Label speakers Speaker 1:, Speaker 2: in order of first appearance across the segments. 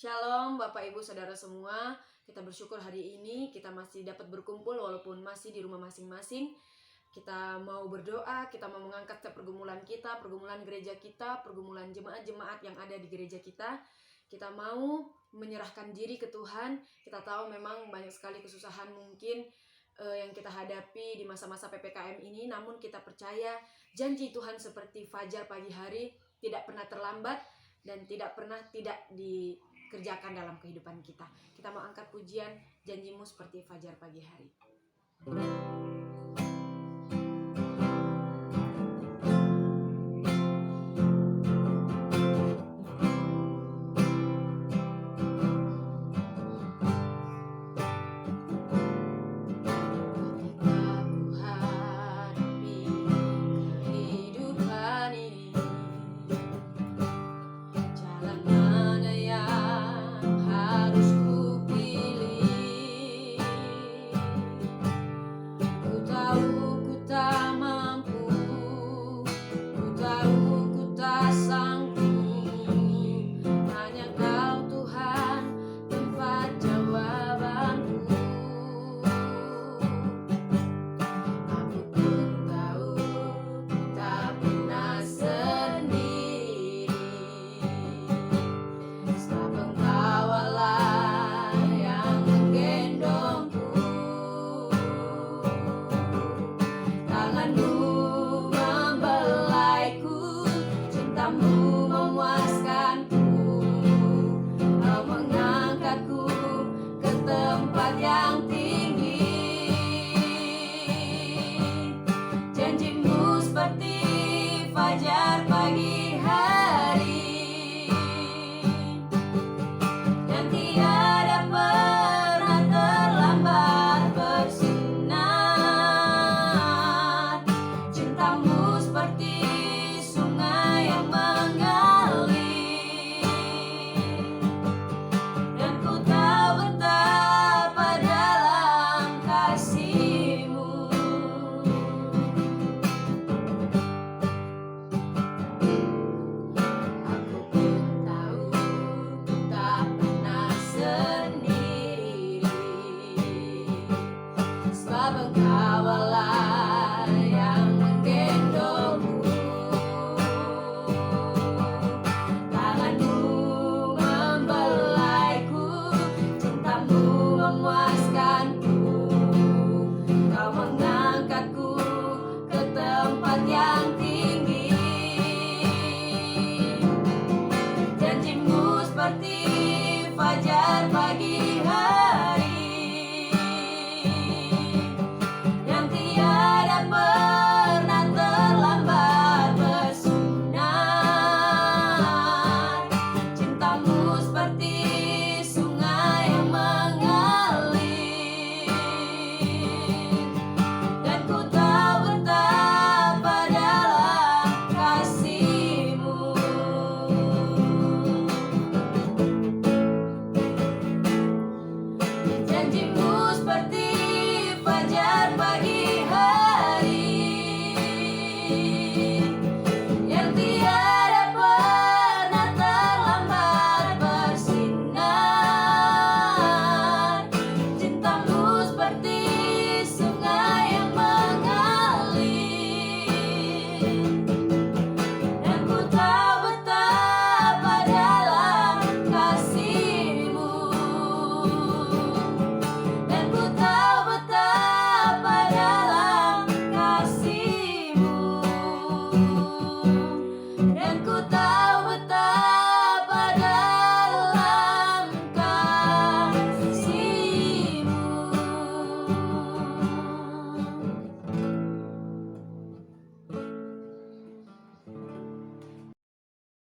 Speaker 1: Shalom Bapak Ibu Saudara semua. Kita bersyukur hari ini kita masih dapat berkumpul walaupun masih di rumah masing-masing. Kita mau berdoa, kita mau mengangkat pergumulan kita, pergumulan gereja kita, pergumulan jemaat-jemaat yang ada di gereja kita. Kita mau menyerahkan diri ke Tuhan. Kita tahu memang banyak sekali kesusahan mungkin yang kita hadapi di masa-masa PPKM ini, namun kita percaya janji Tuhan seperti fajar pagi hari tidak pernah terlambat dan tidak pernah tidak dikerjakan dalam kehidupan kita. Kita mau angkat pujian janjimu seperti fajar pagi hari.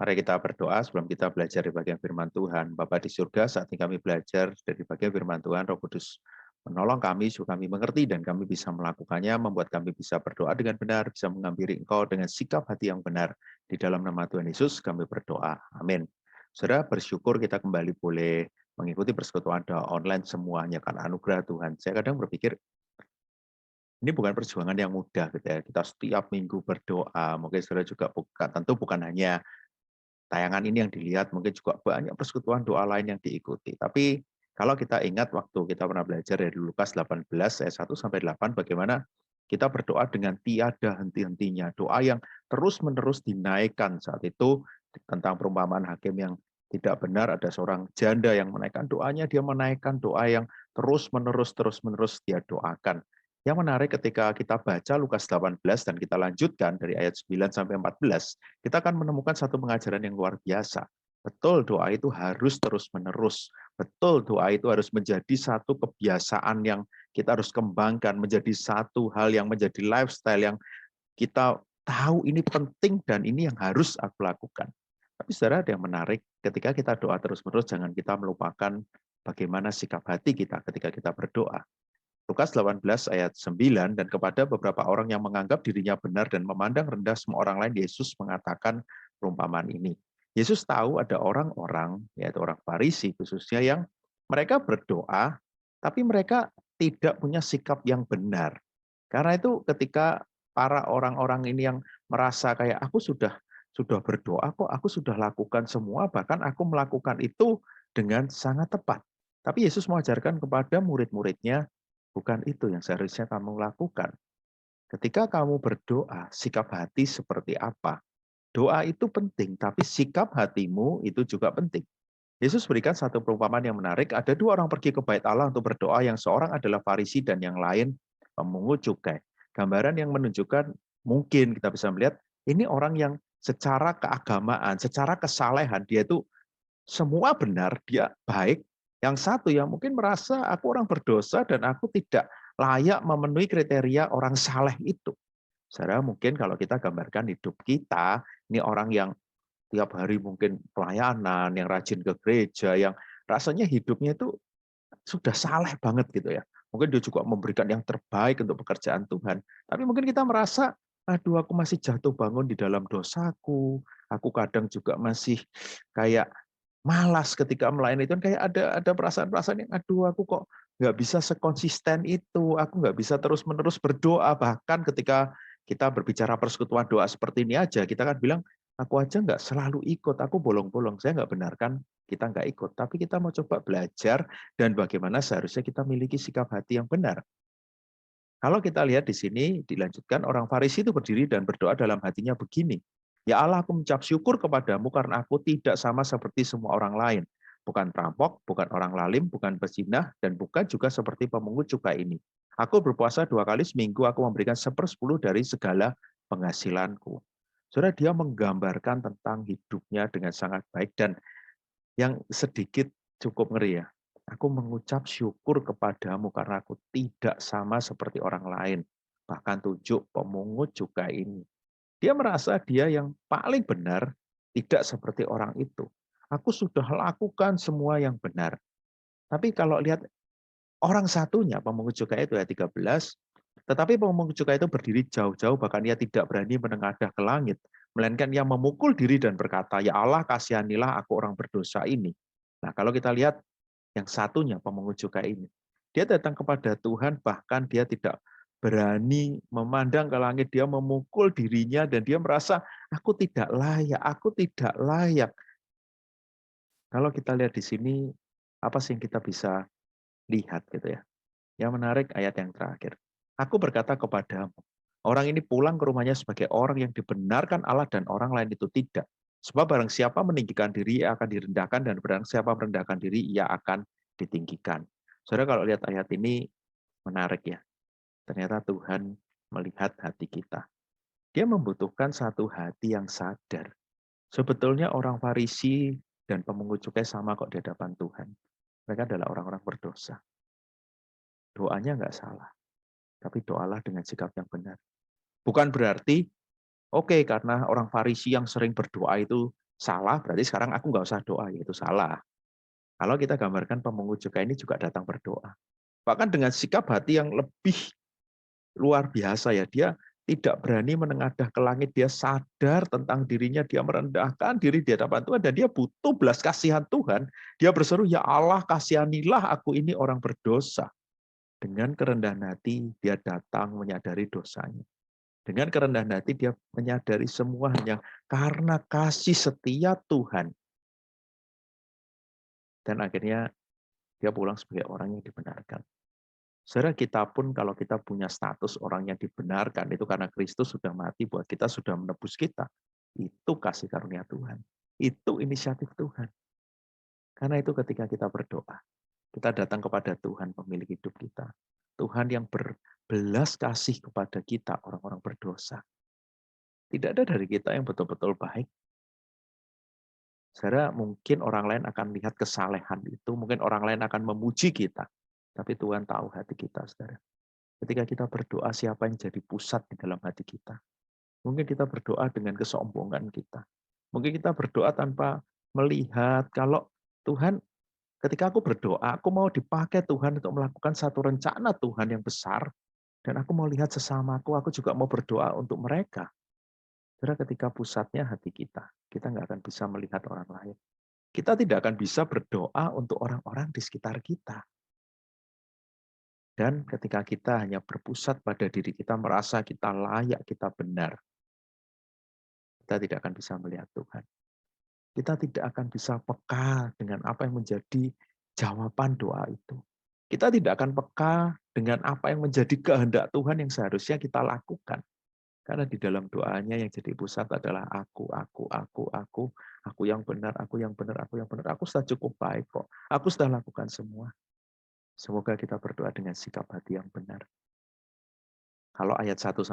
Speaker 2: Mari kita berdoa sebelum kita belajar di bagian firman Tuhan. Bapa di surga, saat ini kami belajar dari bagian firman Tuhan, Roh Kudus menolong kami supaya kami mengerti dan kami bisa melakukannya, membuat kami bisa berdoa dengan benar, bisa menghampiri Engkau dengan sikap hati yang benar. Di dalam nama Tuhan Yesus kami berdoa. Amin. Saudara, bersyukur kita kembali boleh mengikuti persekutuan doa online semuanya karena anugerah Tuhan. Saya kadang berpikir, ini bukan perjuangan yang mudah gitu ya. Kita setiap minggu berdoa. Mungkin saudara juga tentu bukan hanya tayangan ini yang dilihat, mungkin juga banyak persekutuan doa lain yang diikuti. Tapi kalau kita ingat waktu kita pernah belajar dari Lukas 18 ayat 1 sampai 8 bagaimana kita berdoa dengan tiada henti-hentinya. Doa yang terus-menerus dinaikkan saat itu tentang perumpamaan hakim yang tidak benar, ada seorang janda yang menaikkan doanya, dia menaikkan doa yang terus-menerus dia doakan. Yang menarik ketika kita baca Lukas 18 dan kita lanjutkan dari ayat 9 sampai 14, kita akan menemukan satu pengajaran yang luar biasa. Betul doa itu harus terus-menerus. Betul doa itu harus menjadi satu kebiasaan yang kita harus kembangkan, menjadi satu hal yang menjadi lifestyle yang kita tahu ini penting dan ini yang harus aku lakukan. Tapi saudara, ada yang menarik, ketika kita doa terus-menerus, jangan kita melupakan bagaimana sikap hati kita ketika kita berdoa. Lukas 18 ayat 9, dan kepada beberapa orang yang menganggap dirinya benar dan memandang rendah semua orang lain, Yesus mengatakan perumpamaan ini. Yesus tahu ada orang-orang, yaitu orang Farisi khususnya, yang mereka berdoa, tapi mereka tidak punya sikap yang benar. Karena itu ketika para orang-orang ini yang merasa kayak aku sudah berdoa kok, aku sudah lakukan semua, bahkan aku melakukan itu dengan sangat tepat. Tapi Yesus mengajarkan kepada murid-muridnya, bukan itu yang seharusnya kamu lakukan. Ketika kamu berdoa, sikap hati seperti apa? Doa itu penting, tapi sikap hatimu itu juga penting. Yesus berikan satu perumpamaan yang menarik. Ada dua orang pergi ke bait Allah untuk berdoa, yang seorang adalah Farisi dan yang lain pemungut cukai. Gambaran yang menunjukkan, mungkin kita bisa melihat, ini orang yang secara keagamaan, secara kesalehan, dia itu semua benar, dia baik. Yang satu yang mungkin merasa aku orang berdosa dan aku tidak layak memenuhi kriteria orang saleh itu. Saudara, mungkin kalau kita gambarkan hidup kita, ini orang yang tiap hari mungkin pelayanan, yang rajin ke gereja, yang rasanya hidupnya itu sudah saleh banget gitu ya. Mungkin dia juga memberikan yang terbaik untuk pekerjaan Tuhan. Tapi mungkin kita merasa, aduh aku masih jatuh bangun di dalam dosaku. Aku kadang juga masih kayak malas ketika melayani itu, kayak ada perasaan-perasaan yang aduh aku kok nggak bisa sekonsisten itu, aku nggak bisa terus-menerus berdoa. Bahkan ketika kita berbicara persekutuan doa seperti ini aja, kita kan bilang, aku aja nggak selalu ikut, aku bolong-bolong. Saya nggak benarkan kita nggak ikut, tapi kita mau coba belajar dan bagaimana seharusnya kita miliki sikap hati yang benar. Kalau kita lihat di sini dilanjutkan, orang Farisi itu berdiri dan berdoa dalam hatinya begini, ya Allah, aku mengucap syukur kepadamu karena aku tidak sama seperti semua orang lain. Bukan perampok, bukan orang lalim, bukan pezinah, dan bukan juga seperti pemungut cukai ini. Aku berpuasa 2 kali seminggu, aku memberikan 1/10 dari segala penghasilanku. Saudara, dia menggambarkan tentang hidupnya dengan sangat baik, dan yang sedikit cukup ngeri ya. Aku mengucap syukur kepadamu karena aku tidak sama seperti orang lain. Bahkan tunjuk pemungut cukai ini. Dia merasa dia yang paling benar, tidak seperti orang itu. Aku sudah lakukan semua yang benar. Tapi kalau lihat orang satunya, pemungut cukai itu ya 13, tetapi pemungut cukai itu berdiri jauh-jauh, bahkan ia tidak berani menengadah ke langit, melainkan ia memukul diri dan berkata, ya Allah, kasihanilah aku orang berdosa ini. Nah, kalau kita lihat yang satunya, pemungut cukai ini, dia datang kepada Tuhan, bahkan dia tidak berani memandang ke langit, dia memukul dirinya dan dia merasa, aku tidak layak, aku tidak layak. Kalau kita lihat di sini, apa sih yang kita bisa lihat gitu ya? Yang menarik ayat yang terakhir. Aku berkata kepadamu, orang ini pulang ke rumahnya sebagai orang yang dibenarkan Allah dan orang lain itu tidak. Sebab barang siapa meninggikan diri, ia akan direndahkan, dan barang siapa merendahkan diri, ia akan ditinggikan. Saudara, kalau lihat ayat ini menarik ya. Ternyata Tuhan melihat hati kita. Dia membutuhkan satu hati yang sadar. Sebetulnya orang Farisi dan pemungut cukai sama kok di hadapan Tuhan. Mereka adalah orang-orang berdosa. Doanya nggak salah, tapi doalah dengan sikap yang benar. Bukan berarti, oke, karena orang Farisi yang sering berdoa itu salah, berarti sekarang aku nggak usah doa, ya itu salah. Kalau kita gambarkan pemungut cukai ini juga datang berdoa. Bahkan dengan sikap hati yang lebih luar biasa ya, dia tidak berani menengadah ke langit, dia sadar tentang dirinya, dia merendahkan diri di hadapan Tuhan, dan dia butuh belas kasihan Tuhan. Dia berseru, ya Allah, kasihanilah aku ini orang berdosa. Dengan kerendahan hati, dia datang menyadari dosanya. Dengan kerendahan hati dia menyadari semua hanya karena kasih setia Tuhan. Dan akhirnya dia pulang sebagai orang yang dibenarkan. Saudara, kita pun kalau kita punya status orang yang dibenarkan, itu karena Kristus sudah mati buat kita, sudah menebus kita. Itu kasih karunia Tuhan. Itu inisiatif Tuhan. Karena itu ketika kita berdoa, kita datang kepada Tuhan pemilik hidup kita. Tuhan yang berbelas kasih kepada kita, orang-orang berdosa. Tidak ada dari kita yang betul-betul baik. Saudara, mungkin orang lain akan lihat kesalehan itu, mungkin orang lain akan memuji kita. Tapi Tuhan tahu hati kita, saudara. Ketika kita berdoa, siapa yang jadi pusat di dalam hati kita? Mungkin kita berdoa dengan kesombongan kita. Mungkin kita berdoa tanpa melihat kalau Tuhan, ketika aku berdoa, aku mau dipakai Tuhan untuk melakukan satu rencana Tuhan yang besar. Dan aku mau lihat sesamaku, aku juga mau berdoa untuk mereka. Karena ketika pusatnya hati kita nggak akan bisa melihat orang lain. Kita tidak akan bisa berdoa untuk orang-orang di sekitar kita. Dan ketika kita hanya berpusat pada diri kita, merasa kita layak, kita benar, kita tidak akan bisa melihat Tuhan. Kita tidak akan bisa peka dengan apa yang menjadi jawaban doa itu. Kita tidak akan peka dengan apa yang menjadi kehendak Tuhan yang seharusnya kita lakukan. Karena di dalam doanya yang jadi pusat adalah aku yang benar, aku yang benar, aku yang benar. Aku sudah cukup baik kok. Aku sudah lakukan semua. Semoga kita berdoa dengan sikap hati yang benar. Kalau ayat 1-8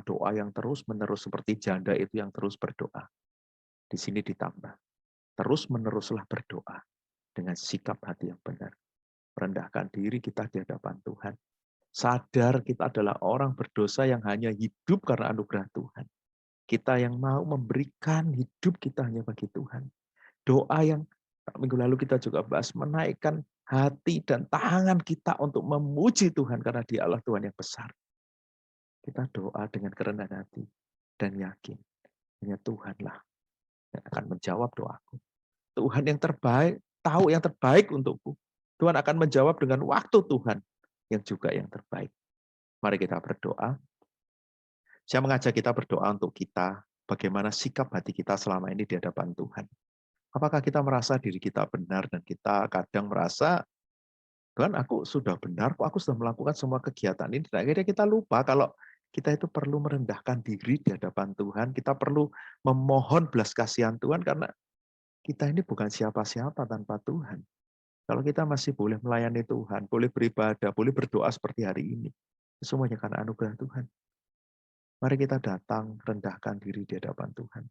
Speaker 2: doa yang terus-menerus seperti janda itu yang terus berdoa. Di sini ditambah. Terus-meneruslah berdoa dengan sikap hati yang benar. Merendahkan diri kita di hadapan Tuhan. Sadar kita adalah orang berdosa yang hanya hidup karena anugerah Tuhan. Kita yang mau memberikan hidup kita hanya bagi Tuhan. Doa yang minggu lalu kita juga bahas, menaikkan hati dan tangan kita untuk memuji Tuhan karena Dia Allah Tuhan yang besar. Kita doa dengan kerendahan hati dan yakin hanya Tuhanlah yang akan menjawab doaku. Tuhan yang terbaik, tahu yang terbaik untukku. Tuhan akan menjawab dengan waktu Tuhan yang juga yang terbaik. Mari kita berdoa. Saya mengajak kita berdoa untuk kita, bagaimana sikap hati kita selama ini di hadapan Tuhan. Apakah kita merasa diri kita benar dan kita kadang merasa, Tuhan aku sudah benar, kok aku sudah melakukan semua kegiatan ini. Dan akhirnya kita lupa kalau kita itu perlu merendahkan diri di hadapan Tuhan. Kita perlu memohon belas kasihan Tuhan karena kita ini bukan siapa-siapa tanpa Tuhan. Kalau kita masih boleh melayani Tuhan, boleh beribadah, boleh berdoa seperti hari ini. Semuanya karena anugerah Tuhan. Mari kita datang, rendahkan diri di hadapan Tuhan.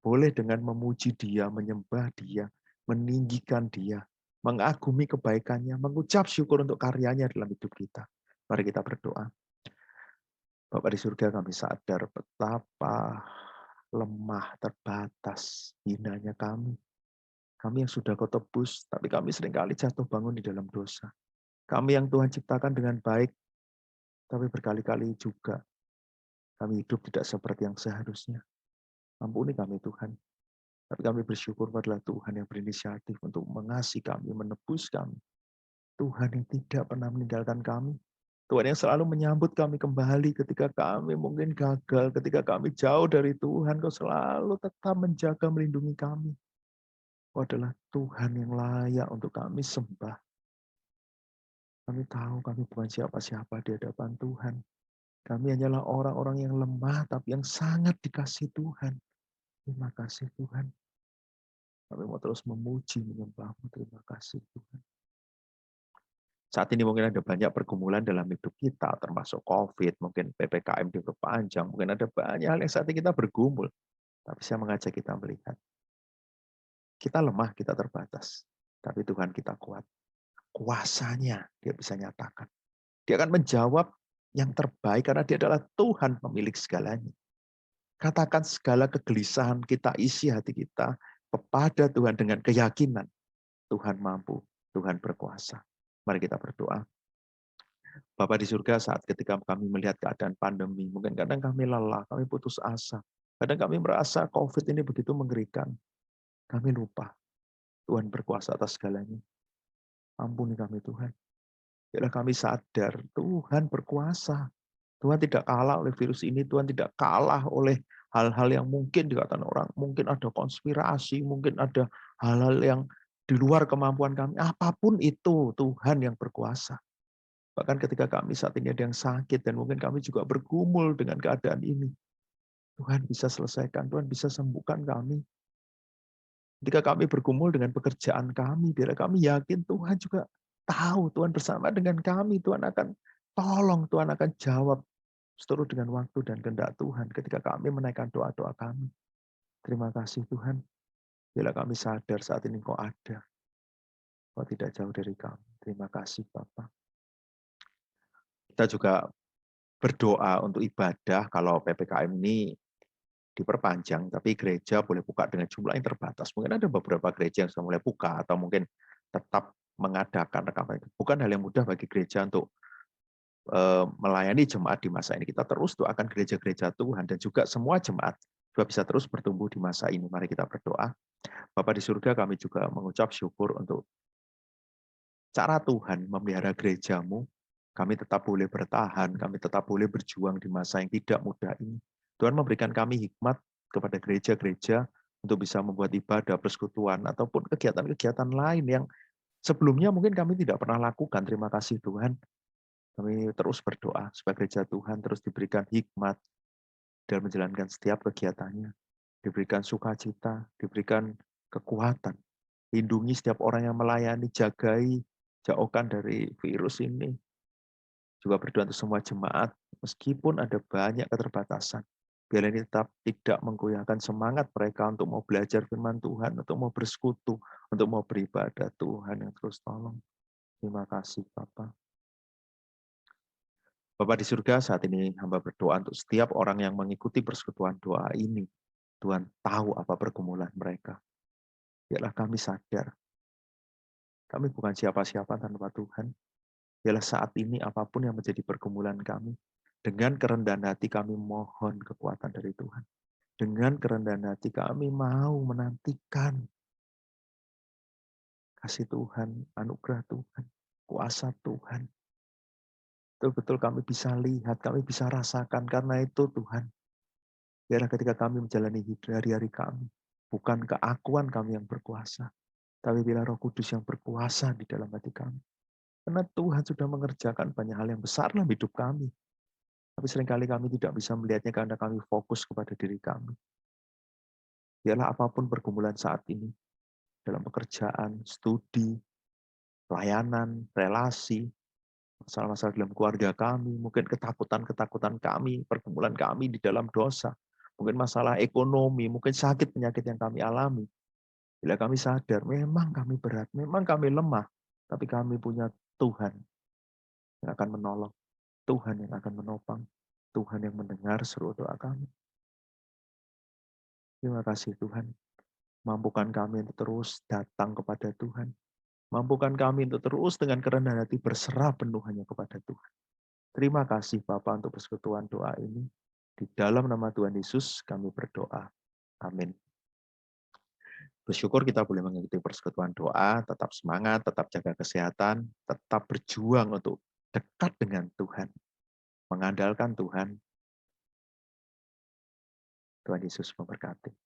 Speaker 2: Boleh dengan memuji Dia, menyembah Dia, meninggikan Dia, mengagumi kebaikannya, mengucap syukur untuk karyanya dalam hidup kita. Mari kita berdoa. Bapa di surga, kami sadar betapa lemah, terbatas, hinanya kami. Kami yang sudah Kau tebus, tapi kami seringkali jatuh bangun di dalam dosa. Kami yang Tuhan ciptakan dengan baik, tapi berkali-kali juga kami hidup tidak seperti yang seharusnya. Ampuni kami Tuhan. Tapi kami bersyukur pada Tuhan yang berinisiatif untuk mengasihi kami, menebus kami. Tuhan yang tidak pernah meninggalkan kami. Tuhan yang selalu menyambut kami kembali ketika kami mungkin gagal, ketika kami jauh dari Tuhan. Kau selalu tetap menjaga, melindungi kami. Kau adalah Tuhan yang layak untuk kami sembah. Kami tahu kami bukan siapa-siapa di hadapan Tuhan. Kami hanyalah orang-orang yang lemah, tapi yang sangat dikasihi Tuhan. Terima kasih Tuhan. Kami mau terus memuji, menyembah-Mu. Terima kasih Tuhan. Saat ini mungkin ada banyak pergumulan dalam hidup kita, termasuk COVID, mungkin PPKM diperpanjang, mungkin ada banyak hal yang saat ini kita bergumul. Tapi saya mengajak kita melihat, kita lemah, kita terbatas. Tapi Tuhan kita kuat. Kuasanya Dia bisa nyatakan. Dia akan menjawab yang terbaik karena Dia adalah Tuhan pemilik segalanya. Katakan segala kegelisahan kita, isi hati kita kepada Tuhan dengan keyakinan. Tuhan mampu, Tuhan berkuasa. Mari kita berdoa. Bapa di surga, saat ketika kami melihat keadaan pandemi, mungkin kadang kami lelah, kami putus asa. Kadang kami merasa COVID ini begitu mengerikan. Kami lupa, Tuhan berkuasa atas segalanya. Ampuni kami Tuhan. Biarlah kami sadar, Tuhan berkuasa. Tuhan tidak kalah oleh virus ini, Tuhan tidak kalah oleh hal-hal yang mungkin dikatakan orang, mungkin ada konspirasi, mungkin ada hal-hal yang di luar kemampuan kami. Apapun itu, Tuhan yang berkuasa. Bahkan ketika kami saat ini ada yang sakit dan mungkin kami juga bergumul dengan keadaan ini. Tuhan bisa selesaikan, Tuhan bisa sembuhkan kami. Ketika kami bergumul dengan pekerjaan kami, biar kami yakin Tuhan juga tahu, Tuhan bersama dengan kami, Tuhan akan tolong, Tuhan akan jawab seturut dengan waktu dan kehendak Tuhan ketika kami menaikkan doa-doa kami. Terima kasih Tuhan, bila kami sadar saat ini Kau ada, Kau tidak jauh dari kami. Terima kasih Bapa. Kita juga berdoa untuk ibadah kalau PPKM ini diperpanjang, tapi gereja boleh buka dengan jumlah yang terbatas. Mungkin ada beberapa gereja yang sudah mulai buka atau mungkin tetap mengadakan rekaman itu. Bukan hal yang mudah bagi gereja untuk melayani jemaat di masa ini. Kita terus doakan gereja-gereja Tuhan dan juga semua jemaat juga bisa terus bertumbuh di masa ini. Mari kita berdoa. Bapa di surga, kami juga mengucap syukur untuk cara Tuhan memelihara gerejamu. Kami tetap boleh bertahan, kami tetap boleh berjuang di masa yang tidak mudah ini. Tuhan memberikan kami hikmat kepada gereja-gereja untuk bisa membuat ibadah, persekutuan, ataupun kegiatan-kegiatan lain yang sebelumnya mungkin kami tidak pernah lakukan. Terima kasih Tuhan. Kami terus berdoa supaya gereja Tuhan terus diberikan hikmat dalam menjalankan setiap kegiatannya. Diberikan sukacita, diberikan kekuatan. Lindungi setiap orang yang melayani, jagai, jauhkan dari virus ini. Juga berdoa untuk semua jemaat, meskipun ada banyak keterbatasan. Biar ini tetap tidak menggoyahkan semangat mereka untuk mau belajar firman Tuhan, untuk mau bersekutu, untuk mau beribadah. Tuhan yang terus tolong. Terima kasih Bapak. Bapa di surga, saat ini hamba berdoa untuk setiap orang yang mengikuti persekutuan doa ini. Tuhan tahu apa pergumulan mereka. Biarlah kami sadar, kami bukan siapa-siapa tanpa Tuhan. Biarlah saat ini apapun yang menjadi pergumulan kami, dengan kerendahan hati kami mohon kekuatan dari Tuhan. Dengan kerendahan hati kami mau menantikan kasih Tuhan, anugerah Tuhan, kuasa Tuhan. Betul-betul kami bisa lihat, kami bisa rasakan. Karena itu Tuhan, biarlah ketika kami menjalani hari-hari kami, bukan keakuan kami yang berkuasa, tapi biarlah Roh Kudus yang berkuasa di dalam hati kami. Karena Tuhan sudah mengerjakan banyak hal yang besar dalam hidup kami. Tapi seringkali kami tidak bisa melihatnya karena kami fokus kepada diri kami. Biarlah apapun pergumulan saat ini, dalam pekerjaan, studi, pelayanan, relasi, masalah-masalah dalam keluarga kami, mungkin ketakutan-ketakutan kami, pergumulan kami di dalam dosa, mungkin masalah ekonomi, mungkin sakit penyakit yang kami alami. Bila kami sadar, memang kami berat, memang kami lemah, tapi kami punya Tuhan yang akan menolong, Tuhan yang akan menopang, Tuhan yang mendengar seluruh doa kami. Terima kasih Tuhan. Mampukan kami untuk terus datang kepada Tuhan. Mampukan kami untuk terus dengan kerendahan hati berserah penuh hanya kepada Tuhan. Terima kasih Bapa untuk persekutuan doa ini. Di dalam nama Tuhan Yesus kami berdoa. Amin. Bersyukur kita boleh mengikuti persekutuan doa, tetap semangat, tetap jaga kesehatan, tetap berjuang untuk dekat dengan Tuhan. Mengandalkan Tuhan. Tuhan Yesus memberkati.